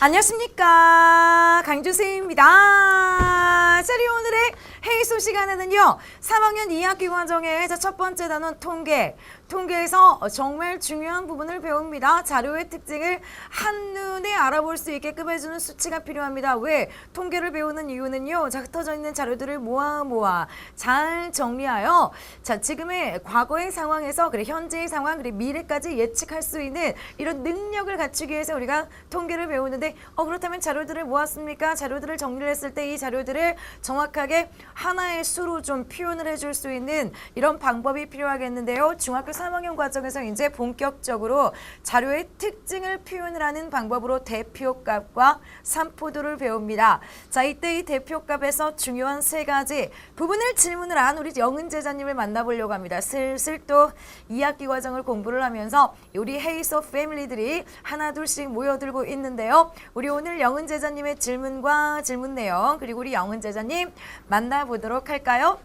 안녕하십니까, 강주쌤입니다. 자, 우리 오늘의 회의소 시간에는요 3학년 2학기 과정의 첫 번째 단원 통계에서 정말 중요한 부분을 배웁니다. 자료의 특징을 한눈에 알아볼 수 있게끔 해주는 수치가 필요합니다. 왜? 통계를 배우는 이유는요, 자, 흩어져 있는 자료들을 모아 잘 정리하여 자, 지금의 과거의 상황에서 그래 현재의 상황 그래 미래까지 예측할 수 있는 이런 능력을 갖추기 위해서 우리가 통계를 배우는데, 그렇다면 자료들을 모았습니까? 자료들을 정리를 했을 때 이 자료들을 정확하게 하나의 수로 좀 표현을 해줄 수 있는 이런 방법이 필요하겠는데요. 중학교 3학년 과정에서 이제 본격적으로 자료의 특징을 표현을 하는 방법으로 대표값과 산포도를 배웁니다. 자, 이때 이 대표값에서 중요한 세 가지 부분을 질문을 한 우리 영은 제자님을 만나보려고 합니다. 슬슬 또 2학기 과정을 공부를 하면서 우리 헤이소 패밀리들이 하나 둘씩 모여들고 있는데요. 우리 오늘 영은 제자님의 질문과 질문 내용 그리고 우리 영은 제자님 만나보도록 할까요?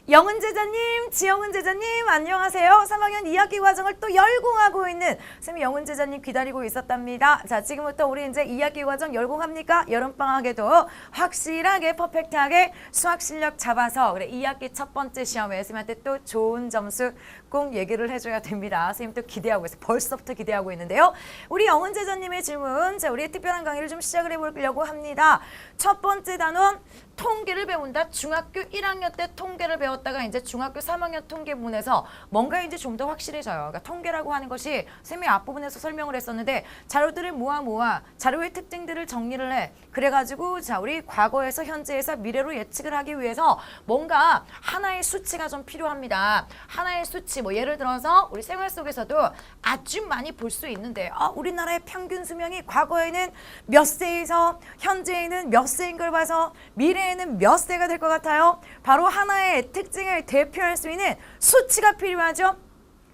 영은 제자님, 지영은 제자님 안녕하세요. 3학년 2학기 과정을 또 열공하고 있는 쌤이 영은 제자님 기다리고 있었답니다. 자, 지금부터 우리 이제 2학기 과정 열공합니까? 여름방학에도 확실하게 퍼펙트하게 수학 실력 잡아서 그래 2학기 첫 번째 시험에 쌤한테 또 좋은 점수 꼭 얘기를 해줘야 됩니다. 쌤 또 기대하고 있어요. 벌써부터 기대하고 있는데요. 우리 영은 제자님의 질문, 자, 우리의 특별한 강의를 좀 시작을 해보려고 합니다. 첫 번째 단원 통계를 배운다. 중학교 1학년 때 통계를 배웠다가 이제 중학교 3학년 통계 부분에서 뭔가 이제 좀 더 확실해져요. 그러니까 통계라고 하는 것이 쌤이 앞부분에서 설명을 했었는데 자료들을 모아 자료의 특징들을 정리를 해. 그래가지고 자, 우리 과거에서 현재에서 미래로 예측을 하기 위해서 뭔가 하나의 수치가 좀 필요합니다. 하나의 수치, 뭐 예를 들어서 우리 생활 속에서도 아주 많이 볼 수 있는데 우리나라의 평균 수명이 과거에는 몇 세에서 현재에는 몇 세인 걸 봐서 미래에는 몇 세가 될 것 같아요. 바로 하나의 특징을 대표할 수 있는 수치가 필요하죠.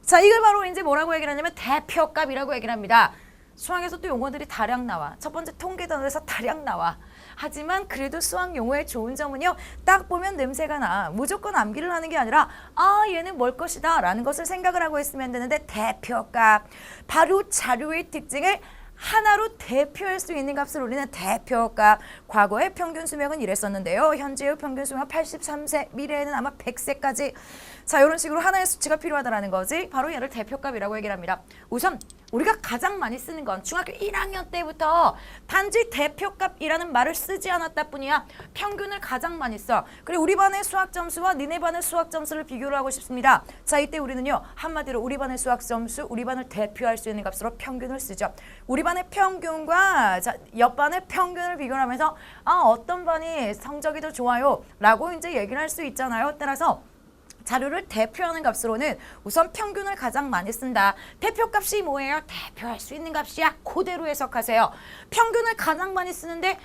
자, 이걸 바로 이제 뭐라고 얘기를 하냐면 대표값이라고 얘기를 합니다. 수학에서 또 용어들이 다량 나와. 첫 번째 통계 단원에서 다량 나와. 하지만 그래도 수학 용어의 좋은 점은요, 딱 보면 냄새가 나. 무조건 암기를 하는 게 아니라 얘는 뭘 것이다 라는 것을 생각을 하고 있으면 되는데, 대표값, 바로 자료의 특징을 하나로 대표할 수 있는 값을 우리는 대표값. 과거의 평균 수명은 이랬었는데요. 현재의 평균 수명은 83세, 미래에는 아마 100세까지. 자, 이런 식으로 하나의 수치가 필요하다는 거지. 바로 얘를 대표값이라고 얘기를 합니다. 우선 우리가 가장 많이 쓰는 건 중학교 1학년 때부터 단지 대표값이라는 말을 쓰지 않았다 뿐이야. 평균을 가장 많이 써. 그리고 우리 반의 수학 점수와 니네 반의 수학 점수를 비교를 하고 싶습니다. 자, 이때 우리는요, 한마디로 우리 반의 수학 점수, 우리 반을 대표할 수 있는 값으로 평균을 쓰죠. 우리 반의 평균과 자, 옆 반의 평균을 비교를 하면서 어떤 반이 성적이 더 좋아요 라고 이제 얘기를 할 수 있잖아요. 따라서 자료를 대표하는 값으로는 우선 평균을 가장 많이 쓴다. 대표값이 뭐예요? 대표할 수 있는 값이야. 그대로 해석하세요. 평균을 가장 많이 쓰는데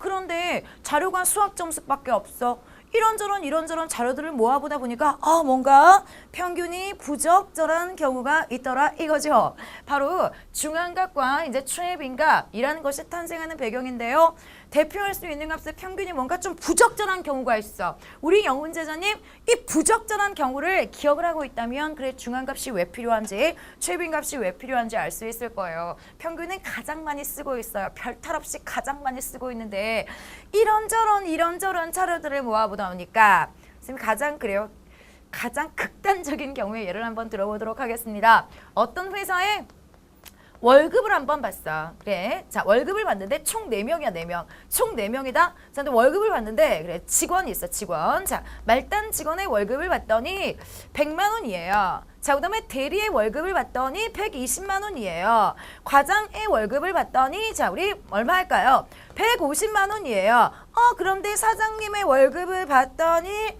그런데 자료가 수학 점수밖에 없어. 이런저런 자료들을 모아보다 보니까 뭔가 평균이 부적절한 경우가 있더라 이거죠. 바로 중앙값과 이제 최빈값이라는 것이 탄생하는 배경인데요. 대표할 수 있는 값의 평균이 뭔가 좀 부적절한 경우가 있어. 우리 영은 제자님, 이 부적절한 경우를 기억을 하고 있다면 그래 중앙값이 왜 필요한지, 최빈값이 왜 필요한지 알 수 있을 거예요. 평균은 가장 많이 쓰고 있어요. 별탈 없이 가장 많이 쓰고 있는데 이런저런 자료들을 모아보다 보니까 선생님 가장 극단적인 경우의 예를 한번 들어보도록 하겠습니다. 어떤 회사에 월급을 한번 봤어. 그래. 자, 월급을 받는데 총 4명이야, 4명. 총 4명이다. 자, 근데 월급을 받는데, 그래, 직원이 있어, 직원. 자, 말단 직원의 월급을 받더니 100만 원이에요. 자, 그 다음에 대리의 월급을 받더니 120만 원이에요. 과장의 월급을 받더니, 자, 우리 얼마 할까요? 150만 원이에요. 그런데 사장님의 월급을 받더니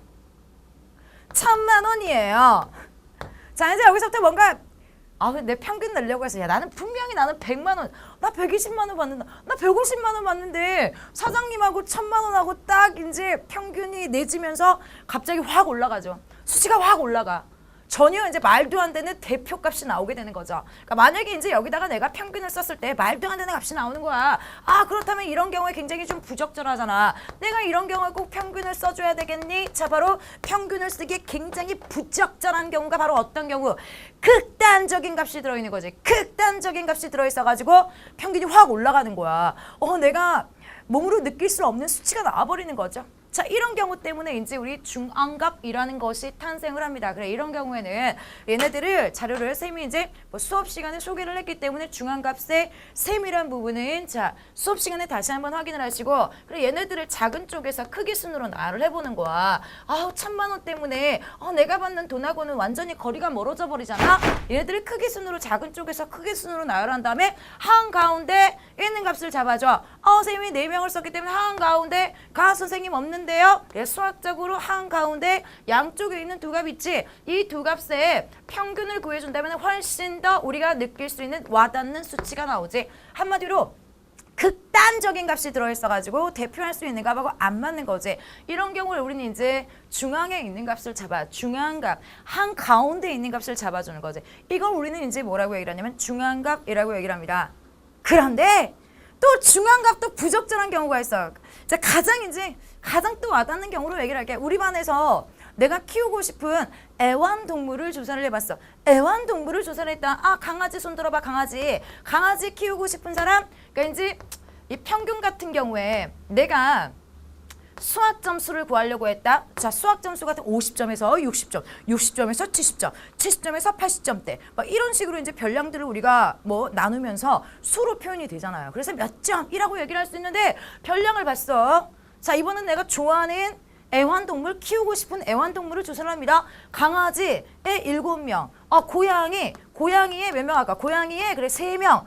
1000만 원이에요. 자, 이제 여기서부터 뭔가 내 평균 내려고 해서 나는 분명히 나는 100만 원, 나 120만 원 받는다, 나 150만 원 받는데 사장님하고 1000만 원하고 딱 이제 평균이 내지면서 갑자기 확 올라가죠. 수치가 확 올라가. 전혀 이제 말도 안 되는 대표값이 나오게 되는 거죠. 그러니까 만약에 이제 여기다가 내가 평균을 썼을 때 말도 안 되는 값이 나오는 거야. 아, 그렇다면 이런 경우에 굉장히 좀 부적절하잖아. 내가 이런 경우에 꼭 평균을 써줘야 되겠니? 자, 바로 평균을 쓰기에 굉장히 부적절한 경우가 바로 어떤 경우? 극단적인 값이 들어있는 거지. 극단적인 값이 들어있어가지고 평균이 확 올라가는 거야. 내가 몸으로 느낄 수 없는 수치가 나와버리는 거죠. 자, 이런 경우 때문에 이제 우리 중앙값이라는 것이 탄생을 합니다. 그래, 이런 경우에는 얘네들을 자료를 쌤이 이제 뭐 수업 시간에 소개를 했기 때문에 중앙값의 셈이란 부분은 자, 수업 시간에 다시 한번 확인을 하시고, 그래, 얘네들을 작은 쪽에서 크기 순으로 나열을 해보는 거야. 아우, 1000만 원 때문에 내가 받는 돈하고는 완전히 거리가 멀어져 버리잖아. 얘네들을 크기 순으로 작은 쪽에서 크기 순으로 나열한 다음에 한가운데 있는 값을 잡아줘. 쌤이 4명을 썼기 때문에 한가운데 가 선생님 없는 데요. 수학적으로 한가운데 양쪽에 있는 두 값 있지. 이 두 값의 평균을 구해준다면 훨씬 더 우리가 느낄 수 있는 와닿는 수치가 나오지. 한마디로 극단적인 값이 들어있어가지고 대표할 수 있는 값하고 안 맞는 거지. 이런 경우를 우리는 이제 중앙에 있는 값을 잡아, 중앙값, 한가운데 있는 값을 잡아주는 거지. 이걸 우리는 이제 뭐라고 얘기를 하냐면 중앙값이라고 얘기를 합니다. 그런데 또 중앙값도 부적절한 경우가 있어요. 자, 가장 또 와닿는 경우로 얘기를 할게. 우리 반에서 내가 키우고 싶은 애완동물을 조사를 해봤어. 애완동물을 조사를 했다. 아, 강아지 손 들어봐, 강아지. 강아지 키우고 싶은 사람? 그러니까 이제 이 평균 같은 경우에 내가 수학 점수를 구하려고 했다. 자, 수학 점수 같은 50점에서 60점, 60점에서 70점, 70점에서 80점대. 막 이런 식으로 이제 별량들을 우리가 뭐 나누면서 수로 표현이 되잖아요. 그래서 몇 점이라고 얘기를 할 수 있는데 별량을 봤어. 자, 이번엔 내가 좋아하는 애완동물, 키우고 싶은 애완동물을 조사를 합니다. 강아지에 7명. 고양이에 몇 명 할까? 고양이에 그래 3명.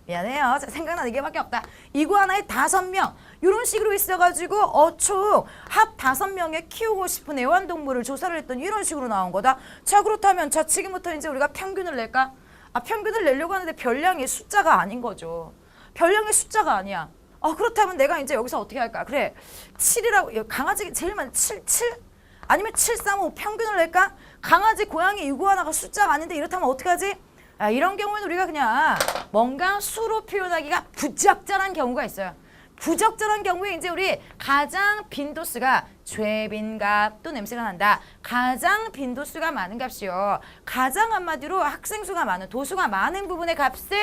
미안해요. 생각나는 게 밖에 없다. 이구아나에 5명. 이런 식으로 있어가지고 총 합 5명의 키우고 싶은 애완동물을 조사를 했더니 이런 식으로 나온 거다. 자, 그렇다면 자, 지금부터 이제 우리가 평균을 낼까? 평균을 내려고 하는데 별량이 숫자가 아닌 거죠. 별량이 숫자가 아니야. 그렇다면 내가 이제 여기서 어떻게 할까? 그래, 7이라고, 강아지 제일 많이 7? 아니면 7, 3, 5 평균을 낼까? 강아지, 고양이, 이구아나가 숫자가 아닌데 이렇다면 어떻게 하지? 이런 경우에는 우리가 그냥 뭔가 수로 표현하기가 부적절한 경우가 있어요. 부적절한 경우에 이제 우리 가장 빈도수가 최빈값 또 냄새가 난다. 가장 빈도수가 많은 값이요. 가장 한마디로 학생 수가 많은, 도수가 많은 부분의 값을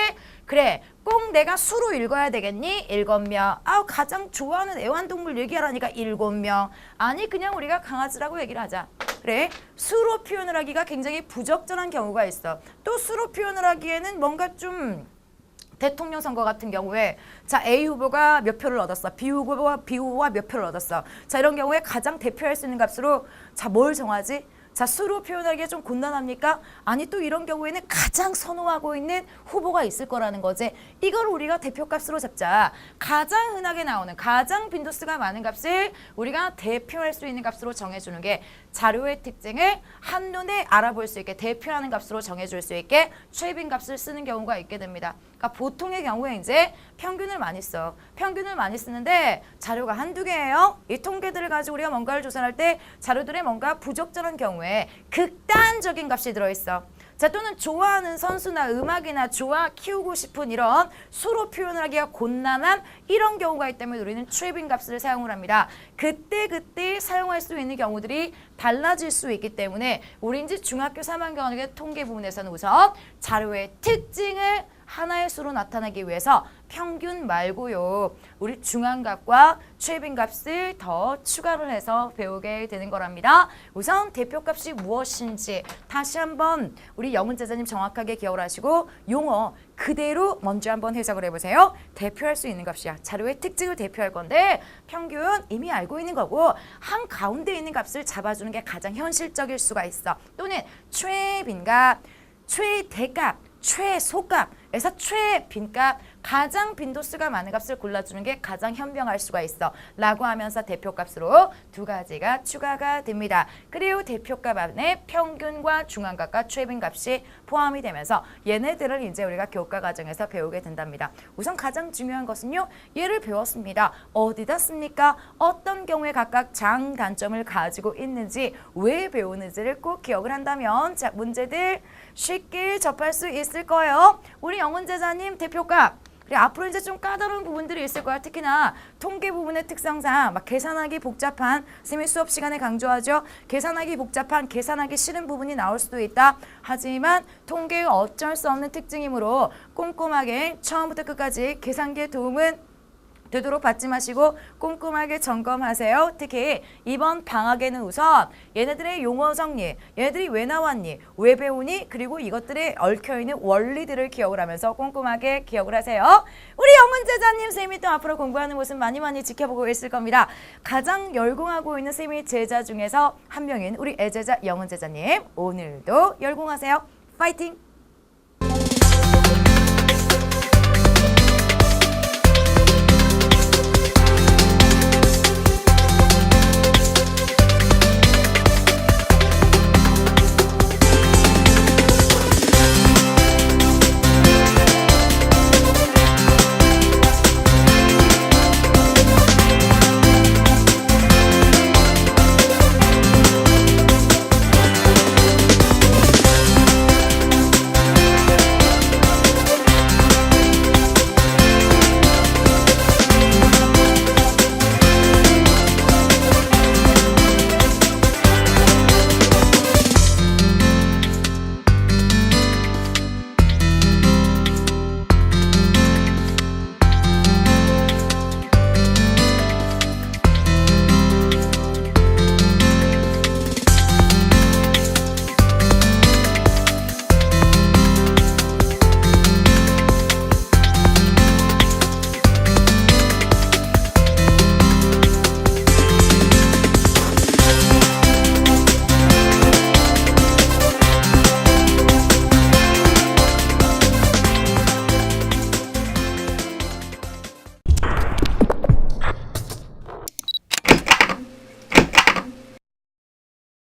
그래, 꼭 내가 수로 읽어야 되겠니? 7명. 가장 좋아하는 애완동물 얘기하라니까 7명. 아니, 그냥 우리가 강아지라고 얘기를 하자. 그래, 수로 표현을 하기가 굉장히 부적절한 경우가 있어. 또 수로 표현을 하기에는 뭔가 좀 대통령 선거 같은 경우에 자, A 후보가 몇 표를 얻었어. B 후보가 몇 표를 얻었어. 자, 이런 경우에 가장 대표할 수 있는 값으로 자, 뭘 정하지? 자, 수로 표현하기가 좀 곤란합니까? 아니, 또 이런 경우에는 가장 선호하고 있는 후보가 있을 거라는 거지. 이걸 우리가 대표값으로 잡자. 가장 흔하게 나오는, 가장 빈도수가 많은 값을 우리가 대표할 수 있는 값으로 정해주는 게 자료의 특징을 한눈에 알아볼 수 있게 대표하는 값으로 정해줄 수 있게 최빈값을 쓰는 경우가 있게 됩니다. 그러니까 보통의 경우에 이제 평균을 많이 써. 평균을 많이 쓰는데 자료가 한두 개예요. 이 통계들을 가지고 우리가 뭔가를 조사할 때 자료들에 뭔가 부적절한 경우에 극단적인 값이 들어있어. 자, 또는 좋아하는 선수나 음악이나 좋아 키우고 싶은 이런 수로 표현을 하기가 곤란한 이런 경우가 있다면 우리는 최빈 값을 사용을 합니다. 그때 사용할 수 있는 경우들이 달라질 수 있기 때문에 우리 이제 중학교 3학년의 통계 부분에서는 우선 자료의 특징을 하나의 수로 나타내기 위해서 평균 말고요, 우리 중앙값과 최빈값을 더 추가를 해서 배우게 되는 거랍니다. 우선 대표값이 무엇인지 다시 한번 우리 영은 제자님 정확하게 기억을 하시고 용어 그대로 먼저 한번 해석을 해보세요. 대표할 수 있는 값이야. 자료의 특징을 대표할 건데 평균 이미 알고 있는 거고 한가운데 있는 값을 잡아주는 게 가장 현실적일 수가 있어. 또는 최빈값, 최대값, 최소값에서 최빈값, 가장 빈도수가 많은 값을 골라주는 게 가장 현명할 수가 있어 라고 하면서 대표값으로 두 가지가 추가가 됩니다. 그리고 대표값 안에 평균과 중앙값과 최빈값이 포함이 되면서 얘네들을 이제 우리가 교과 과정에서 배우게 된답니다. 우선 가장 중요한 것은요. 얘를 배웠습니다. 어디다 씁니까? 어떤 경우에 각각 장단점을 가지고 있는지 왜 배우는지를 꼭 기억을 한다면 자 문제들 쉽게 접할 수 있을 거예요. 우리 영훈 제자님 대표값 그리고 앞으로 이제 좀 까다로운 부분들이 있을 거야. 특히나 통계 부분의 특성상 막 계산하기 복잡한 선생님이 수업 시간에 강조하죠. 계산하기 복잡한 계산하기 싫은 부분이 나올 수도 있다. 하지만 통계의 어쩔 수 없는 특징이므로 꼼꼼하게 처음부터 끝까지 계산기의 도움은 되도록 받지 마시고 꼼꼼하게 점검하세요. 특히 이번 방학에는 우선 얘네들의 용어 정리, 얘네들이 왜 나왔니, 왜 배우니, 그리고 이것들에 얽혀있는 원리들을 기억을 하면서 꼼꼼하게 기억을 하세요. 우리 영훈 제자님 선생님이 또 앞으로 공부하는 모습 많이 지켜보고 있을 겁니다. 가장 열공하고 있는 선생님이 제자 중에서 한 명인 우리 애제자 영훈 제자님 오늘도 열공하세요. 파이팅!